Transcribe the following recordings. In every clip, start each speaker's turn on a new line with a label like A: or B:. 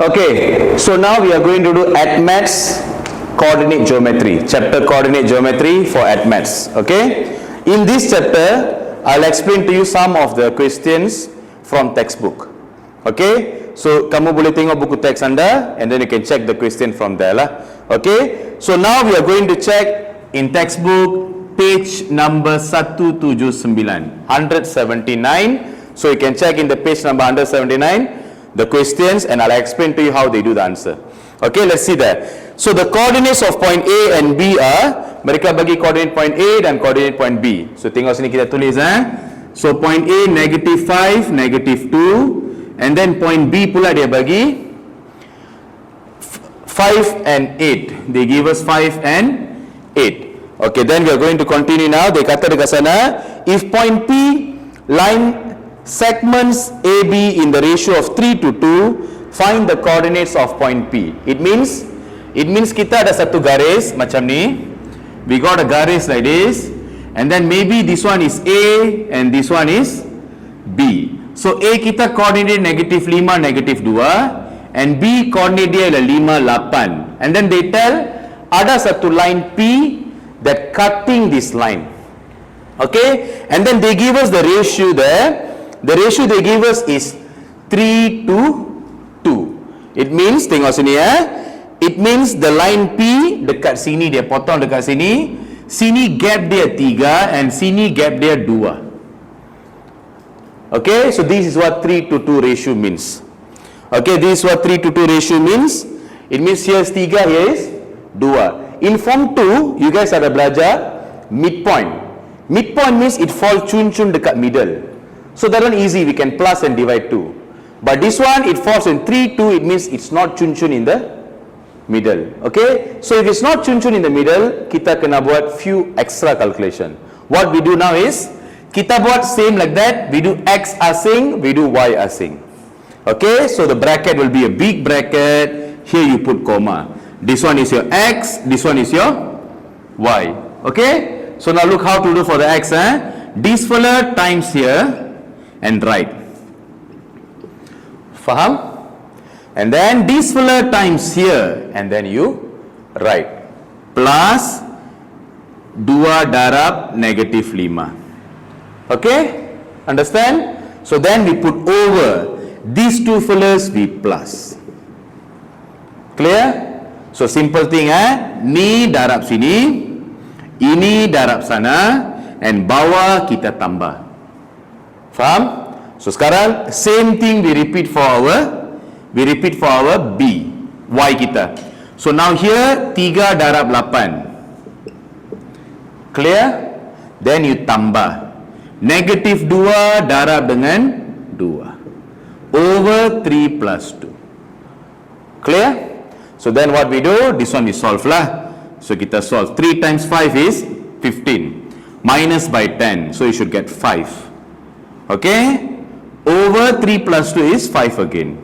A: Okay, so now we are going to do ATMATS coordinate geometry, chapter coordinate geometry for ATMATS. Okay, in this chapter I'll explain to you some of the questions from textbook. Okay, so kamu boleh tengok buku teks anda and then you can check the question from there lah. Okay, so now we are going to check in textbook page number 179, 179. So you can check in the page number 179 the questions and I'll explain to you how they do the answer. Okay, let's see that. So the coordinates of point A and B are, mereka bagi coordinate point A dan coordinate point B. So tengok sini kita tulis So point A negative 5, negative 2, and then point B pula dia bagi 5 and 8. They give us 5 and 8. Okay, then we are going to continue now. Dia kata dekat sana, if point P line segments AB in the ratio of 3 to 2, find the coordinates of point P. It means kita ada satu garis macam ni. We got a garis like this, and then maybe this one is A and this one is B. So A kita coordinate negative 5, negative 2, and B coordinate dia adalah 5, 8. And then they tell ada satu line P that cutting this line. Okay, and then they give us the ratio there. The ratio they give us is 3 to 2. It means, tengok sini it means the line P dekat sini, dia potong dekat sini, sini gap dia 3 and sini gap dia 2. Okay, so this is what 3 to 2 ratio means. Okay, this is what 3 to 2 ratio means. It means here is 3, here is 2. In form 2, you guys ada belajar midpoint. Midpoint means it fall cun-cun dekat middle. So that one easy, we can plus and divide 2. But this one, it falls in 3, 2, it means it's not cun-cun in the middle. Okay, so if it's not cun-cun in the middle, kita kena buat few extra calculation. What we do now is, kita buat same like that, we do X asing, we do Y asing. Okay, so the bracket will be a big bracket, here you put comma. This one is your X, this one is your Y. Okay, so now look how to do for the X. This fella times here and write. Faham? And then this fella times here and then you write. Plus 2 darab negative 5. Okay? Understand? So then we put over these two fellas we plus. Clear? So simple thing ni darab sini, ini darab sana, and bawah kita tambah. Faham? So sekarang same thing we repeat for our B, Y kita. So now here 3 darab 8. Clear? Then you tambah. Negative 2 darab dengan 2. Over 3 plus 2. Clear? So then what we do? This one we solve lah. So kita solve. 3 times 5 is 15. Minus by 10. So you should get 5. Okay, over 3 plus 2 is 5 again.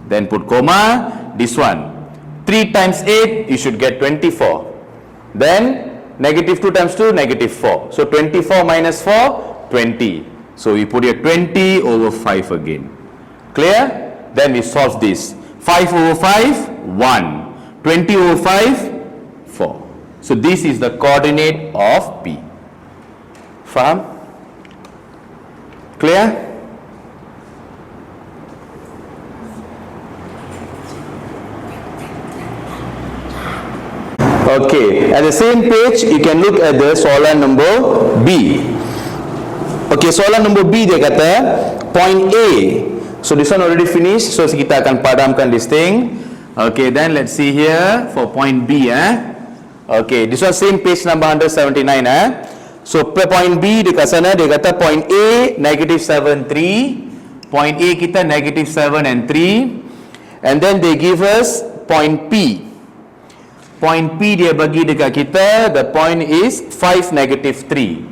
A: Then put comma, this one 3 times 8 you should get 24. Then negative 2 times 2, negative 4. So 24 minus 4, 20. So we put here 20 over 5 again. Clear? Then we solve this. 5 over 5, 1. 20 over 5, 4. So this is the coordinate of P. Faham? Clear? Okay, at the same page you can look at the soalan number B. Okay, soalan number B dia kata point A. So this one already finished, so kita akan padamkan this thing. Okay, then let's see here for point B. Okay, this one same page number 179. So point B dekat sana dia kata point A negative 7, 3. Point A kita negative 7 and 3. And then they give us point P. Point P dia bagi dekat kita, the point is 5, negative 3.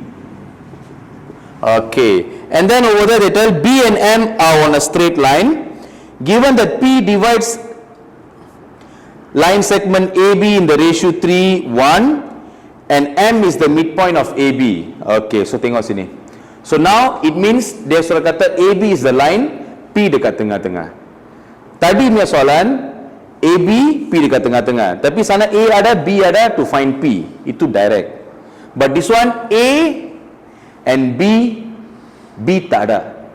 A: Okay. And then over there they tell B and M are on a straight line. Given that P divides line segment AB in the ratio 3, 1. And M is the midpoint of AB. Okay, so tengok sini. So now it means dia sudah kata AB is the line, P dekat tengah-tengah. Tadi punya soalan AB, P dekat tengah-tengah. Tapi sana A ada, B ada, to find P. Itu direct. But this one, A and B, B tak ada.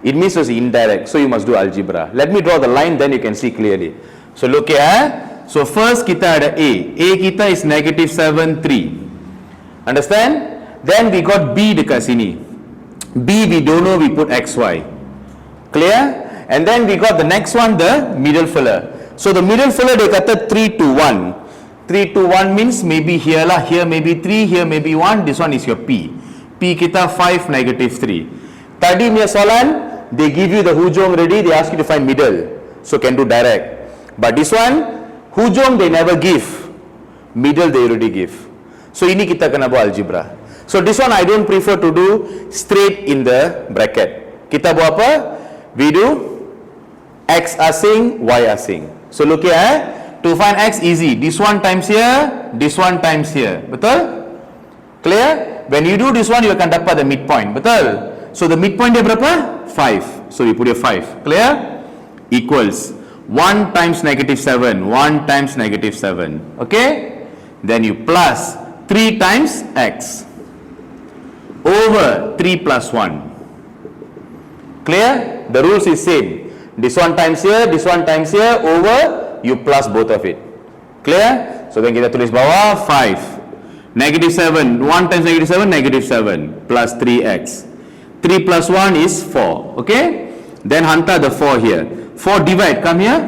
A: It means it's indirect. So you must do algebra. Let me draw the line, then you can see clearly. So look here. So first kita ada A. A kita is negative 7, 3. Understand? Then we got B dekat sini. B we don't know, we put XY. Clear? And then we got the next one, the middle filler. So the middle filler dia kata 3 to 1. 3 to 1 means maybe here lah. Here maybe 3, here maybe 1. This one is your P. P kita 5, negative 3. Tadi punya soalan, they give you the hujung already, they ask you to find middle. So can do direct. But this one, hujung they never give. Middle they already give. So ini kita kena buat algebra. So this one I don't prefer to do straight in the bracket. Kita buat apa? We do X asing, Y asing. So look here, to find X easy. This one times here, this one times here. Betul? Clear? When you do this one, you akan dapat the midpoint. Betul? So the midpoint dia berapa? 5. So we put here 5. Clear? Equals 1 times negative 7. 1 times negative 7. Okay? Then you plus 3 times X over 3 plus 1. Clear? The rules is same. This one times here, this one times here, over, you plus both of it. Clear? So then kita tulis bawah 5. Negative 7, 1 times negative 7, negative 7, plus 3x. 3 plus 1 is 4. Okay? Then hantar the 4 here. 4 divide, come here,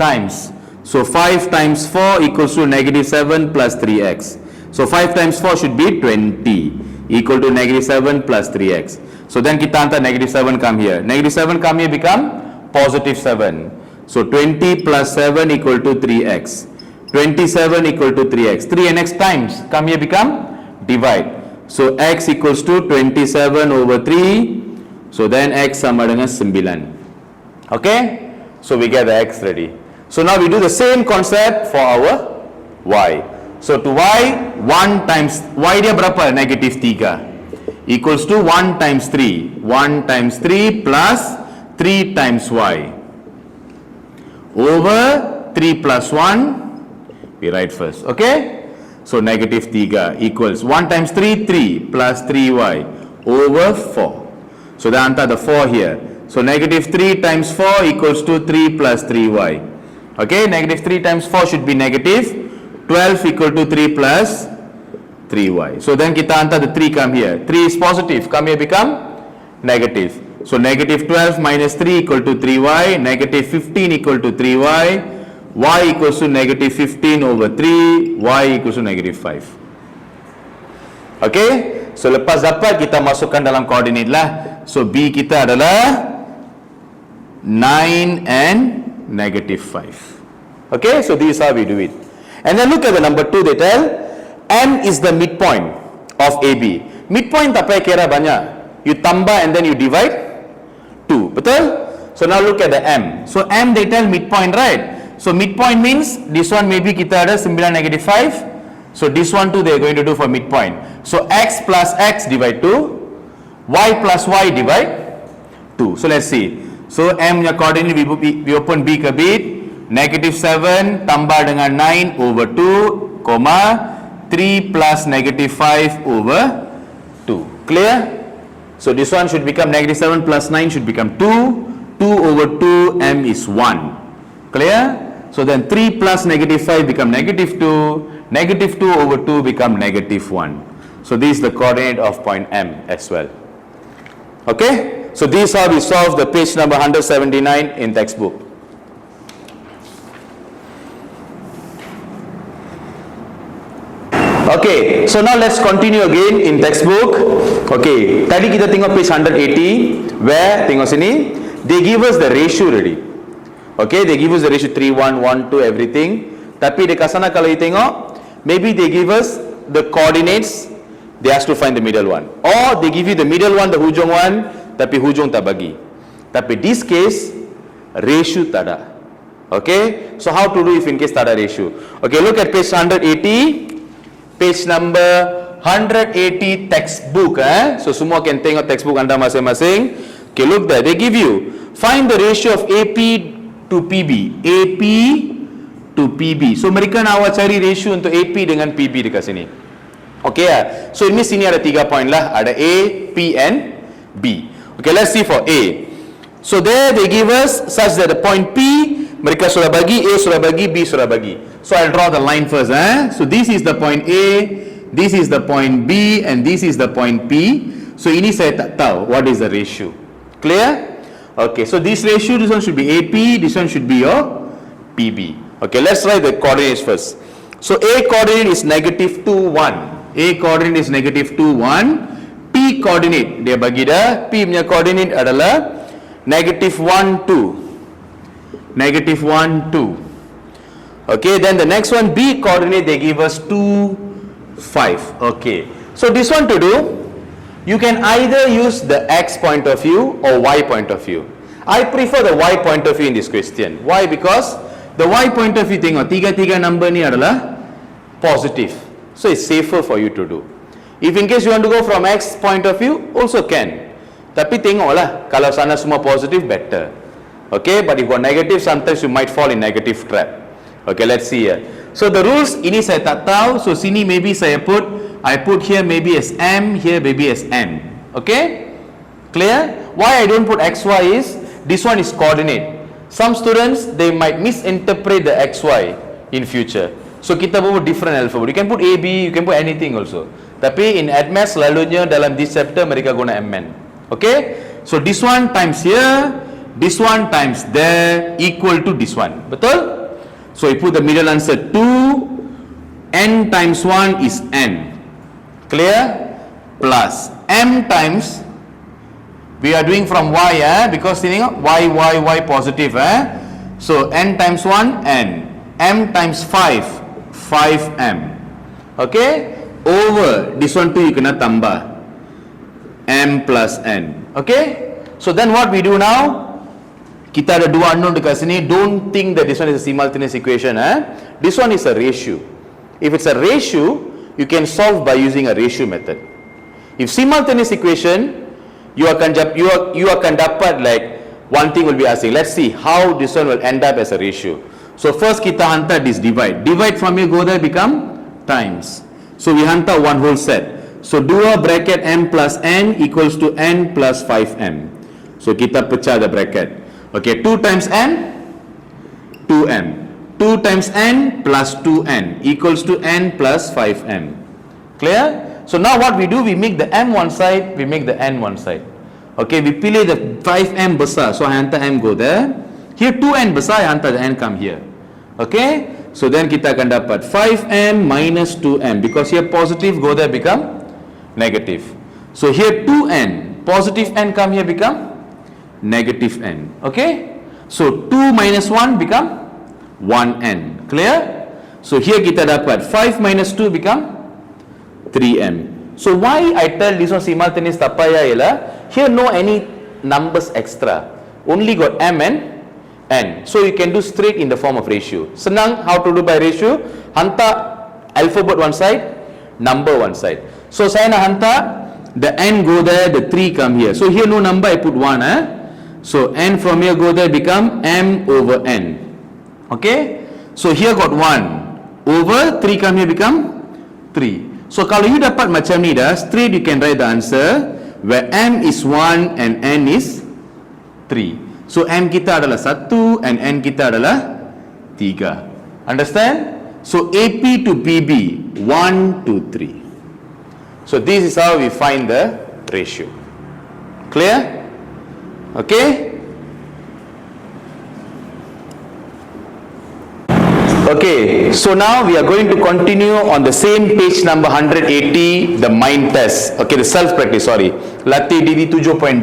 A: times. So 5 times 4 equals to negative 7 plus 3x. So 5 times 4 should be 20, equal to negative 7 plus 3x. So then kita hantar negative 7 come here. Negative 7 come here become positive 7. So 20 plus 7 equal to 3x. 27 equal to 3x. 3 and x times. Come here become divide. So x equals to 27 over 3. So then x sama dengan 9. Okay? So we get the x ready. So now we do the same concept for our y. So to y, 1 times, y dia berapa? Negative 3. Equals to 1 times 3. 1 times 3 plus 3 times y. Over 3 plus 1, we write first. Okay? So negative 3 equals 1 times 3, 3 plus 3y over 4. So then enter the 4 here. So negative 3 times 4 equals to 3 plus 3y. Okay? Negative 3 times 4 should be negative 12 equal to 3 plus 3y. So then kita enter the 3 come here. 3 is positive. Come here become negative. So negative 12 minus 3 equal to 3y. Negative 15 equal to 3y. Y equals to negative 15 over 3. Y equals to negative 5. Okay? So lepas dapat kita masukkan dalam koordinat lah. So B kita adalah 9 and negative 5. Okay? So this is how we do it. And then look at the number 2 they tell. M is the midpoint of AB. Midpoint tak payah kira banyak. You tambah and then you divide 2. Betul? So now look at the M. So M they tell midpoint, right? So midpoint means this one maybe kita ada 9 negative 5. So this one too they are going to do for midpoint. So x plus x divide 2. Y plus y divide 2. So let's see. So M nya coordinate we open B ke bit. Negative 7 tambah dengan 9 over 2, 3 plus negative 5 over 2. Clear? So this one should become negative 7 plus 9 should become 2. 2 over 2, M is 1. Clear? So then 3 plus negative 5 become negative 2. Negative 2 over 2 become negative 1. So this is the coordinate of point M as well. Okay? So this is how we solve the page number 179 in textbook. Okay, so now let's continue again in textbook. Okay, tadi kita tengok page 180 where tengok sini they give us the ratio already. Okay, they give us the ratio 3, 1, 1, 2 everything. Tapi dekat sana kalau you tengok maybe they give us the coordinates, they ask to find the middle one, or they give you the middle one, the hujung one, tapi hujung tak bagi. Tapi this case ratio tak ada. Okay, so how to do if in case tak ada ratio? Okay, look at page 180. Page number 180 textbook. So semua can tengok textbook anda masing-masing. Okay, look there. They give you find the ratio of AP to PB. AP to PB. So mereka nak awak cari ratio untuk AP dengan PB dekat sini. Okay lah. So ini sini ada 3 point lah. Ada A, P and B. Okay, let's see for A. So there they give us such that the point P, mereka sudah bagi, A sudah bagi, B sudah bagi. So I'll draw the line first. So this is the point A, this is the point B, and this is the point P. So ini saya tak tahu what is the ratio. Clear? Okay, so this ratio, this one should be AP, this one should be your PB. Okay, let's write the coordinates first. So A coordinate is -2, 1. A coordinate is -2, 1. P coordinate, dia bagi dah, P punya coordinate adalah -1, 2. -1, 2. Okay, then the next one, B coordinate, they give us 2, 5. Okay, so this one to do, you can either use the X point of view or Y point of view. I prefer the Y point of view in this question. Why? Because the Y point of view, tengok, tiga number ni adalah positive. So it's safer for you to do. If in case you want to go from X point of view, also can. Tapi tengoklah, kalau sana semua positive, better. Okay, but if you got negative, sometimes you might fall in negative trap. Okay, let's see here. So the rules, ini saya tak tahu. So sini maybe I put here maybe as M, here maybe as N. Okay, clear? Why I don't put XY is, this one is coordinate. Some students, they might misinterpret the XY in future. So kita put different alphabet. You can put AB, you can put anything also. Tapi in ADMAS selalunya dalam this chapter mereka guna MN. Okay? So this one times here, this one times there equal to this one. Betul? So you put the middle answer 2, N times 1 is N. Clear? Plus M times, we are doing from Y, because ini Y positive, so N times 1, N. M times 5, 5M. Okay, over this one too you kena tambah M plus N. Okay, so then what we do now, kita ada dua unknown dekat sini. Don't think that this one is a simultaneous equation. This one is a ratio. If it's a ratio, you can solve by using a ratio method. If simultaneous equation, you akan dapat like one thing will be asking, let's see how this one will end up as a ratio. So first kita hantar this divide. Divide from here go there become times. So we hantar one whole set. So 2 bracket M plus N equals to N plus 5M. So kita pecah the bracket. Okay, 2 times N, 2M. 2 times N plus 2N equals to N plus 5M. Clear? So now what we do, we make the M one side, we make the N one side. Okay, we pilih the 5M besar. So I hantar M go there. Here 2N besar, I hantar the N come here. Okay, so then kita akan dapat 5M minus 2M, because here positive go there become negative. So here 2N, positive N come here become negative N. Okay, so 2 minus 1 become 1N. Clear? So here kita dapat 5 minus 2 become 3M. So why I tell this one simultaneous tak payah ialah, here no any numbers extra, only got M and N. So you can do straight in the form of ratio. Senang how to do by ratio. Hantar alphabet one side, number one side. So saya nak hantar the N go there, the 3 come here. So here no number, I put 1. So N from here go there become M over N. Okay, so here got 1 over 3 come here become 3. So kalau you dapat macam ni dah, straight you can write the answer where M is 1 and N is 3. So M kita adalah 1 and N kita adalah 3. Understand? So AP to PB 1 to 3. So this is how we find the ratio. Clear? Okay? Okay, so now we are going to continue on the same page number 180, the mind test. Okay, the self practice, sorry. Latih diri 7.2.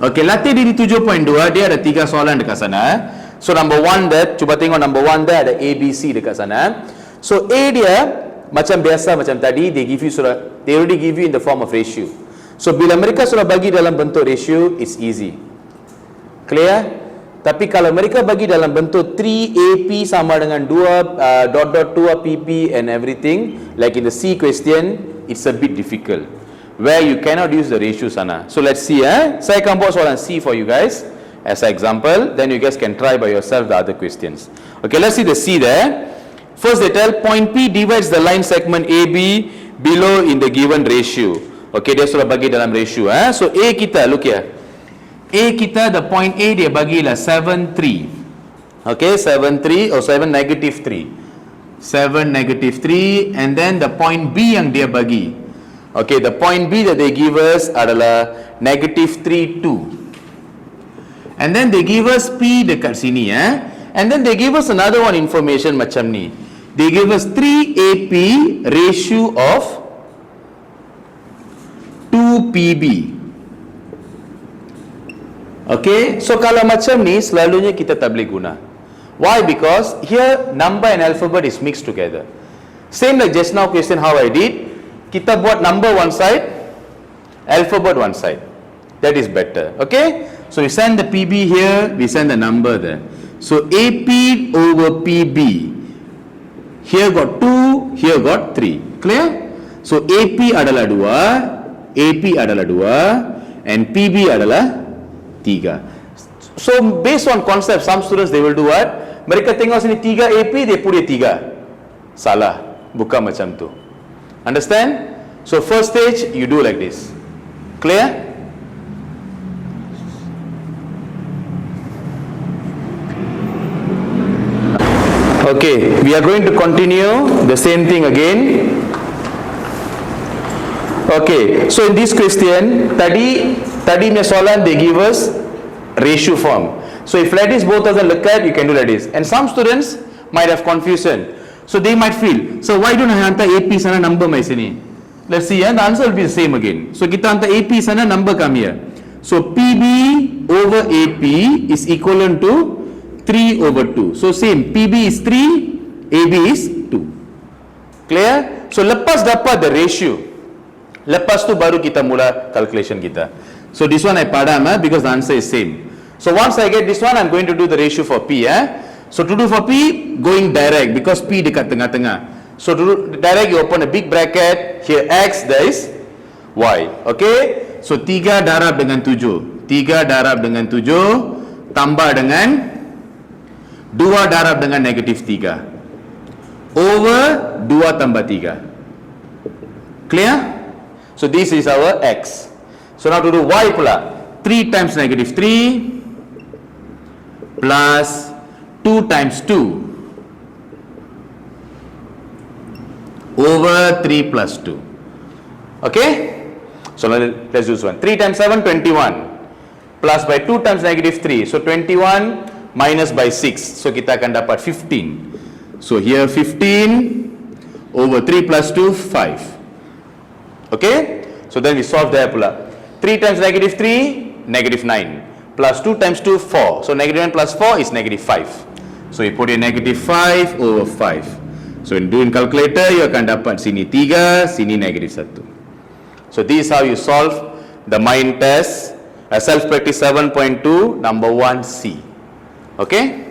A: Okay, latih diri 7.2, dia ada 3 soalan dekat sana. So number 1 that, cuba tengok number 1 there ada ABC dekat sana. So A dia macam biasa macam tadi, they already give you in the form of ratio. So bila mereka sudah bagi dalam bentuk ratio, it's easy. Clear? Tapi kalau mereka bagi dalam bentuk 3AP sama dengan 2 PP and everything, like in the C question, it's a bit difficult, where you cannot use the ratio sana. So let's see. Saya akan buat soalan C for you guys. as an example. Then you guys can try by yourself the other questions. Okay, let's see the C there. First they tell point P divides the line segment AB below in the given ratio. Okay, dia sudah bagi dalam ratio. So A kita, look here. A kita, the point A dia bagilah 7, 3. Okay, 7, 3 or 7, negative 3. 7, negative 3, and then the point B yang dia bagi. Okay, the point B that they give us adalah negative 3, 2. And then they give us P dekat sini. And then they give us another one information macam ni. They give us 3AP ratio of 2PB. Okay, so kalau macam ni selalunya kita tak boleh guna. Why? Because here number and alphabet is mixed together. Same like just now question how I did. Kita buat number one side, alphabet one side. That is better. Okay, so we send the PB here, we send the number there. So AP over PB. Here got 2, here got 3. Clear? So AP adalah 2, AP adalah 2, and PB adalah 3. So based on concept, some students they will do what? Mereka tengok sini 3 AP, they put it 3. Salah. Bukan macam tu. Understand? So first stage, you do like this. Clear? Okay, we are going to continue the same thing again. Okay, so in this question, tadi punya soalan they give us ratio form. So if like this both of them look at, you can do like this. And some students might have confusion. So they might feel, so why don't I hantar AP sana number mai sini? Let's see, the answer will be the same again. So kita hantar AP sana, number come here. So PB over AP is equivalent to 3 over 2. So same, PB is 3, AB is 2. Clear? So lepas dapat the ratio, lepas tu baru kita mula calculation kita. So this one I padam because the answer is same. So once I get this one, I'm going to do the ratio for P. So to do for P, going direct because P dekat tengah-tengah. So to do direct, you open a big bracket. Here X, there is Y. Okay? So 3 darab dengan 7. 3 darab dengan 7 tambah dengan 2 darab dengan negatif 3 over 2 tambah 3. Clear? So this is our X. So now to do Y pula, 3 times negative 3 plus 2 times 2 over 3 plus 2. Okay? So let's do this one. 3 times 7, 21 plus by 2 times negative 3. So 21 minus by 6. So kita akan dapat 15. So here 15 over 3 plus 2, 5. Okay? So then we solve there pula. 3 times negative 3, negative 9. Plus 2 times 2, 4. So negative 9 plus 4 is negative 5. So you put in negative 5 over 5. So in doing calculator, you akan dapat sini 3, sini negative 1. So this is how you solve the mind test. Self-practice 7.2, number 1C. Okay?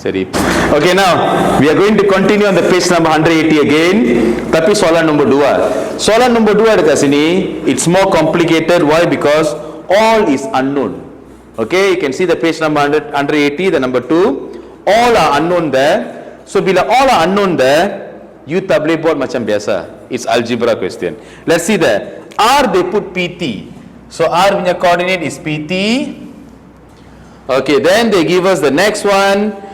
A: Okay, now we are going to continue on the page number 180 again. Tapi soalan nombor 2. Soalan nombor 2 dekat sini, it's more complicated. Why? Because all is unknown. Okay, you can see the page number 180, the number 2. All are unknown there. So bila all are unknown there, you tak boleh buat macam biasa. It's algebra question. Let's see there. R they put PT. So R punya coordinate is PT. Okay, then they give us the next one.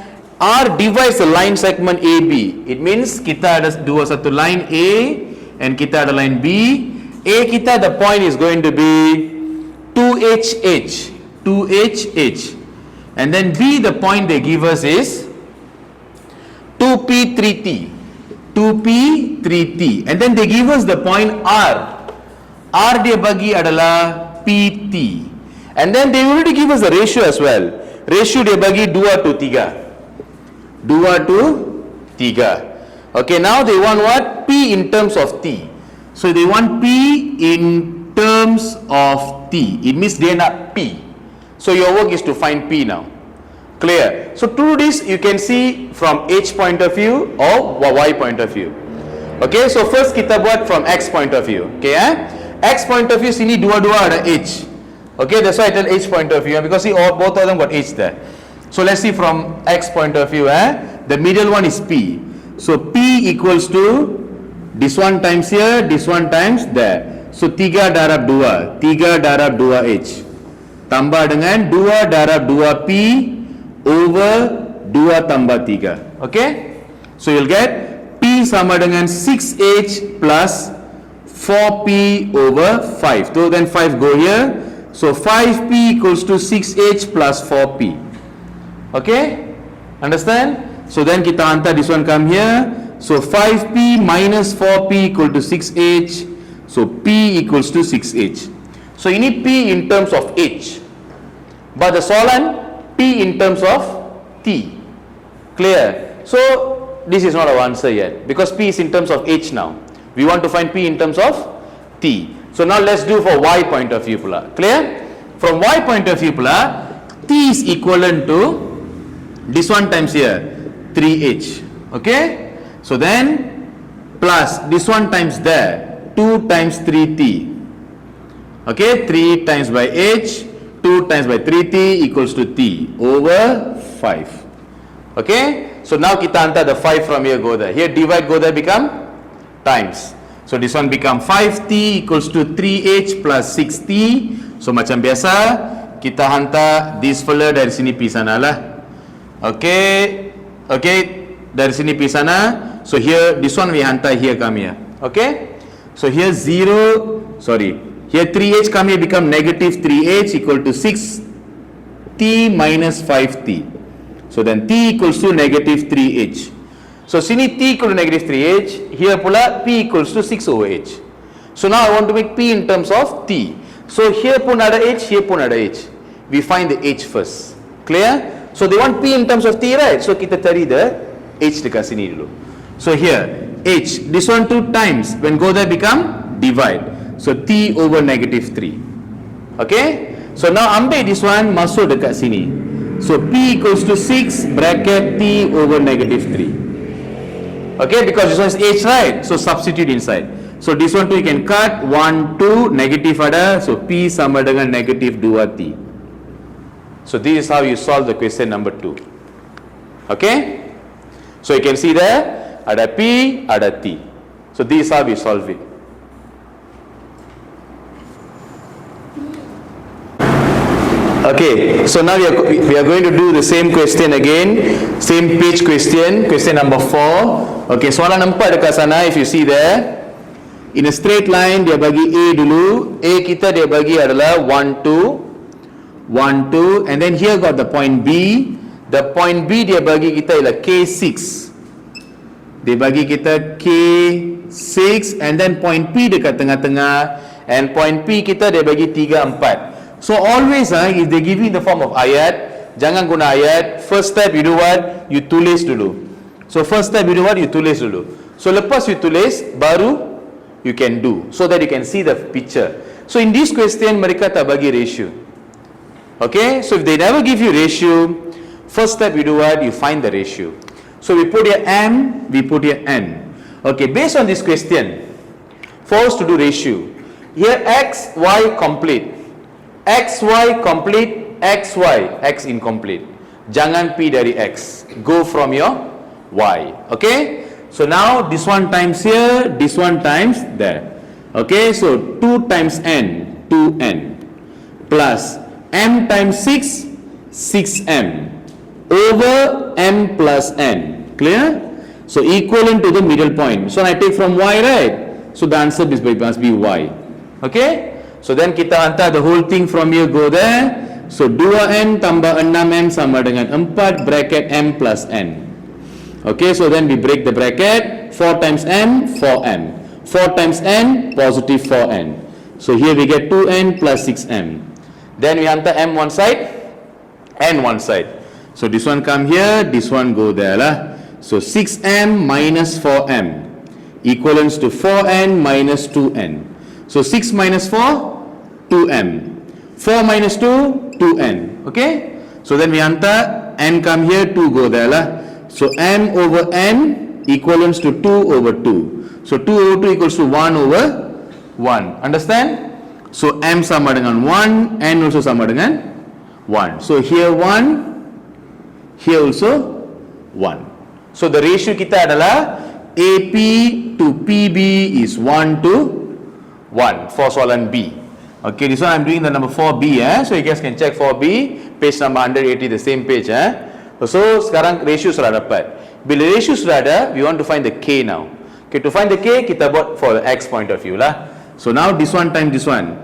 A: R divides the line segment AB. It means kita ada dua satu line A and kita ada line B. A kita, the point is going to be 2HH. 2HH. And then B, the point they give us is 2P 3T. 2P 3T. And then they give us the point R. R dia bagi adalah PT. And then they already give us the ratio as well. Ratio dia bagi 2 to 3. 2 to 3. Okay, now they want what? P in terms of T. So they want P in terms of T. It means they nak P. So your work is to find P now. Clear? So to do this, you can see from H point of view or Y point of view. Okay, so first kita buat from X point of view. Okay, X point of view sini dua-dua ada H. Okay, that's why I tell H point of view, because see all, both of them got H there. So let's see from X point of view, the middle one is P. So P equals to this one times here, this one times there. So 3 darab 2, 3 darab 2H tambah dengan 2 darab 2P over 2 tambah 3. Okay, so you'll get P sama dengan 6H plus 4P over 5. So then 5 go here. So 5P equals to 6H plus 4P. Okay, understand? So then kita hantar this one come here. So 5P minus 4P equal to 6H. So P equals to 6H. So ini P in terms of H, but the soalan P in terms of T. Clear? So this is not our answer yet, because P is in terms of H now. We want to find P in terms of T. So now let's do for Y point of view pula. Clear? From Y point of view pula, T is equivalent to this one times here 3H. Okay, so then plus this one times there 2 times 3T. Okay, 3 times by H, 2 times by 3T equals to T over 5. Okay, so now kita hantar the 5 from here go there. Here divide go there become times. So this one become 5T equals to 3H plus 6T. So macam biasa kita hantar this fella dari sini pergi sana lah. Okay, okay, dari sini pergi sana. So here this one we hantar here come here. Okay, so here 0, sorry, here 3H come here become negative 3H equal to 6T minus 5T. So then T equals to negative 3H. So sini T equal to negative 3H, here pula P equals to 6 over H. So now I want to make P in terms of T. So here pun ada H, here pun ada H. We find the H first. Clear? So they want P in terms of T, right? So kita cari the H dekat sini dulu. So here H, this one 2 times, when go there become divide. So T over negative 3. Okay? So now ambil this one masuk dekat sini. So P equals to 6 bracket T over negative 3. Okay, because this one is H, right? So substitute inside. So this one too you can cut 1, 2, negative ada. So P sama dengan negative 2T. So this is how you solve the question number 2. Okay? So you can see there, ada P, ada T. So this is how we solve it. Okay, so now we are going to do the same question again, same page question, question number 4. Okay, soalan 4 dekat sana, if you see there, in a straight line dia bagi A dulu, A kita dia bagi adalah 1, 2, 1, 2, and then here got the point B. The point B dia bagi kita ialah K6. Dia bagi kita K6, and then point P dekat tengah-tengah, and point P kita dia bagi 3, 4. So always if they give you in the form of ayat, jangan guna ayat. First step you do what? You tulis dulu. So first step you do what? You tulis dulu. So lepas you tulis, baru you can do, so that you can see the picture. So in this question mereka tak bagi ratio. Okay, so if they never give you ratio, first step you do what? You find the ratio. So we put here M, we put here N. Okay, based on this question, for us to do ratio, here X, Y complete, X, Y complete, X, Y, X incomplete. Jangan P dari X, go from your Y. Okay, so now this one times here, this one times there. Okay, so 2 times N, 2N, plus M times 6, 6M, over M plus N. Clear? So equivalent to the middle point. So I take from Y, right? So the answer must be Y. Okay? So then kita hantar the whole thing from here go there. So 2N tambah 6M sama dengan 4 bracket M plus N. Okay, so then we break the bracket. 4 times M, 4M. 4 times N, positive 4N. So here we get 2N plus 6M. Then we hantar M one side, N one side. So this one come here, this one go there lah. So 6M minus 4M equivalents to 4N minus 2N. So 6 minus 4, 2M. 4 minus 2, 2N. Okay? So then we hantar N come here, 2 go there lah. So M over N equivalents to 2 over 2. So 2 over 2 equals to 1 over 1. Understand? So M sama dengan 1, N also sama dengan 1. So here 1, here also 1. So the ratio kita adalah AP to PB is 1 to 1 for soalan B. Okay, this one I'm doing the number 4B. So you guys can check 4B, page number 180, the same page. So sekarang ratio sudah dapat. Bila ratio sudah ada, we want to find the K now. Okay, to find the K, kita buat for the X point of view lah. So now this one times this one.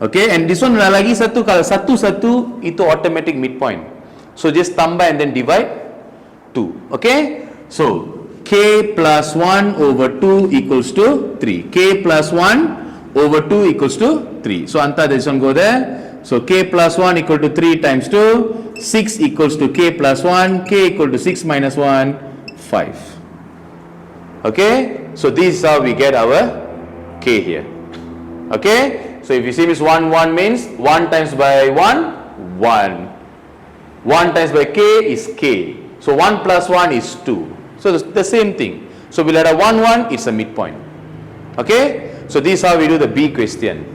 A: Okay, and this one lagi satu, kalau satu itu automatic midpoint. So just tambah and then divide 2. Okay, so K plus 1 over 2 equals to 3. K plus 1 over 2 equals to 3. So anta this one go there. So K plus 1 equal to 3 times 2. 6 equals to K plus 1. K equal to 6 minus 1. 5. Okay, so this is how we get our K here. Okay, so if you see this 1 1 means 1 times by 1 1 1 times by K is K. So 1 plus 1 is 2. So the same thing. So we'll add a 1 1, it's a midpoint. Okay, so this is how we do the B question.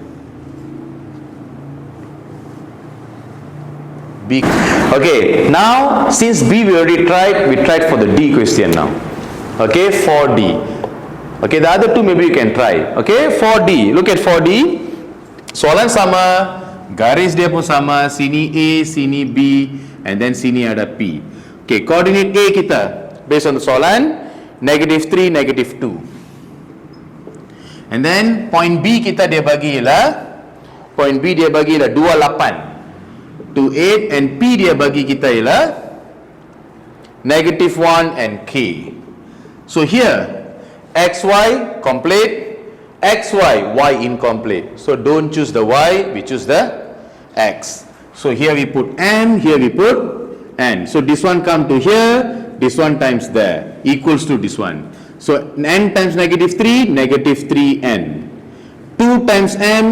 A: B. Okay, now since B we already tried, we tried for the D question now. Okay, 4D. Okay, the other two maybe you can try. Okay, 4D. Look at 4D. Soalan sama, garis dia pun sama, sini A, sini B, and then sini ada P. Okay, coordinate A kita based on the soalan, -3, -2. And then point B kita dia bagi ialah, point B dia bagi ialah 28 to 8, and P dia bagi kita ialah -1 and K. So here XY complete, XY, Y incomplete. So don't choose the Y, we choose the X. So here we put M, here we put N. So this one come to here, this one times there, equals to this one. So N times -3, -3N. 2 times M,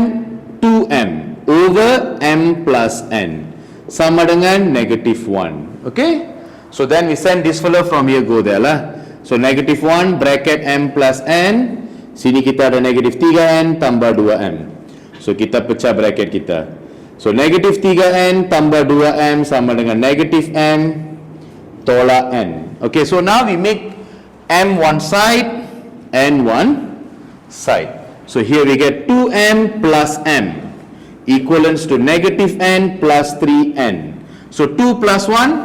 A: 2M over M plus N. Sama dengan -1. Okay? So then we send this fellow from here, go there lah. So -1 bracket M plus N. Sini kita ada -3N tambah 2M. So kita pecah bracket kita. So -3N tambah 2M sama dengan -M tolak N. Okay, so now we make M one side, N one side. So here we get 2M plus M equivalents to -N plus 3N. So 2 plus 1,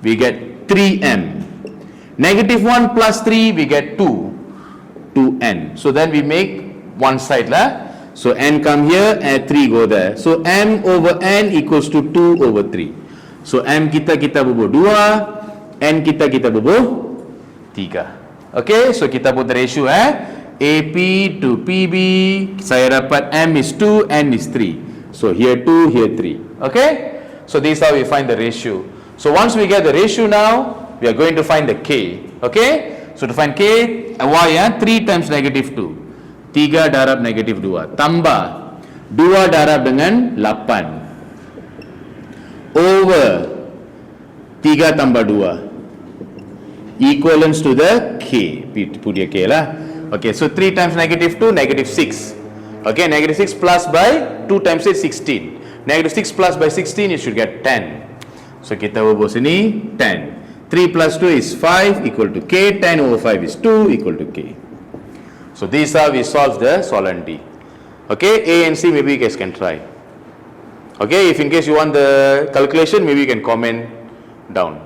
A: we get 3M. -1 plus 3, we get 2N. So then we make one side lah. So N come here and 3 go there. So M over N equals to 2 over 3. So M kita bubuh 2, N kita bubuh 3. Okay, so kita put the ratio AP to PB. Saya dapat M is 2, N is 3. So here 2, here 3. Okay, so this is how we find the ratio. So once we get the ratio now, we are going to find the K. Okay, so to find K, Y 3 times -2. 3 darab -2 tambah 2 darab dengan 8 over 3 tambah 2 equivalents to the K. Put your K lah. Okay, so 3 times -2, -6. Okay, -6 plus by 2 times 8, 16. -6 plus by 16, you should get 10. So kita ubah sini 10. 3 plus 2 is 5 equal to K. 10 over 5 is 2 equal to K. So this is how we solve the soalan D. Okay, A and C maybe you guys can try. Okay, if in case you want the calculation, maybe you can comment down.